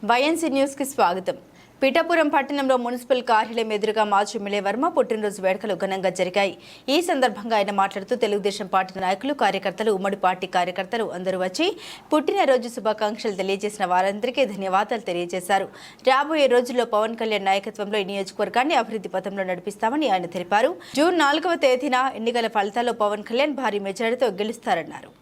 YNC news కి స్వాగతం. పిఠాపురం పట్టణంలో మున్సిపల్ కార్యాలయం ఎదురుగా మాజీ ఎమ్మెల్యే వర్మ పుట్టినరోజు వేడుకలు ఘనంగా జరిగాయి. ఈ సందర్భంగా ఆయన మాట్లాడుతూ తెలుగుదేశం పార్టీ నాయకులు, కార్యకర్తలు, ఉమ్మడి పార్టీ కార్యకర్తలు అందరూ వచ్చి పుట్టినరోజు శుభాకాంక్షలు తెలియజేసిన వారందరికీ ధన్యవాదాలు తెలియజేశారు. రాబోయే రోజుల్లో పవన్ కళ్యాణ్ నాయకత్వంలో ఈ నియోజకవర్గాన్ని అభివృద్ధి పథంలో నడిపిస్తామని ఆయన తెలిపారు. జూన్ 4వ తేదీన ఎన్నికల ఫలితాల్లో పవన్ కళ్యాణ్ భారీ మెజారిటీతో గెలుస్తారన్నారు.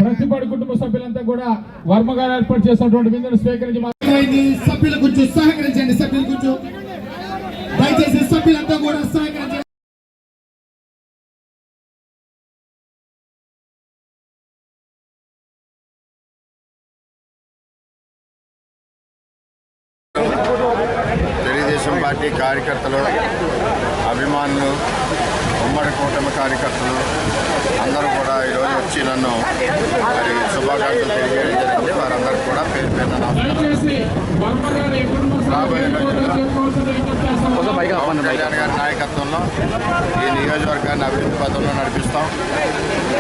ప్రతిపాడు కుటుంబ సభ్యులంతా కూడా వర్మ గారు ఏర్పాటు చేసినటువంటి విందును స్వీకరించి సభ్యులు కొంచెం సహకరించండి. సభ్యులు కొంచెం దయచేసి సభ్యులంతా కూడా సహకరించండి. తెలుగుదేశం పార్టీ కార్యకర్తలు, అభిమానులు, ఉమ్మడి కూటమి కార్యకర్తలు అందరూ కూడా ఈరోజు వచ్చి నన్ను మరి శుభాకాంక్షలు తెలియజేయడం జరిగింది. వారందరికీ కూడా పేరు పేరున రాబోయే పవన్ కళ్యాణ్ గారి నాయకత్వంలో ఈ నియోజకవర్గాన్ని అభివృద్ధి పథంలో నడిపిస్తాం.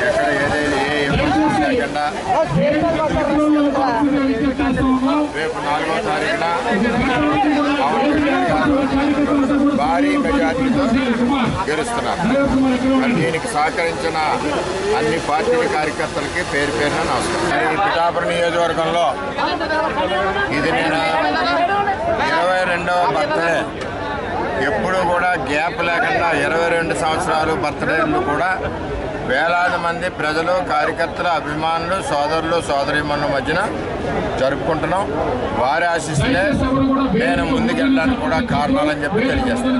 ఎక్కడ ఏదైనా ఏ ఇబ్బంది లేకుండా రేపు 4వ తారీఖున పవన్ కళ్యాణ్ గారు భారీ మెజార్టీతో గెలుస్తున్నారు. మరి దీనికి సహకరించిన అన్ని పార్టీల కార్యకర్తలకి పేరు పేరున నమస్కారం. ఈ పిఠాపురం నియోజకవర్గంలో ఇది నేను 22వ బర్త్డే. ఎప్పుడు కూడా గ్యాప్ లేకుండా 22 సంవత్సరాలు బర్త్డేలు కూడా వేలాది మంది ప్రజలు, కార్యకర్తలు, అభిమానులు, సోదరులు, సోదరీమణుల మధ్యన జరుపుకుంటున్నాం. వారి ఆశీస్సులే నేను ముందుకెళ్ళడానికి కూడా కారణాలని చెప్పి తెలియజేస్తాను.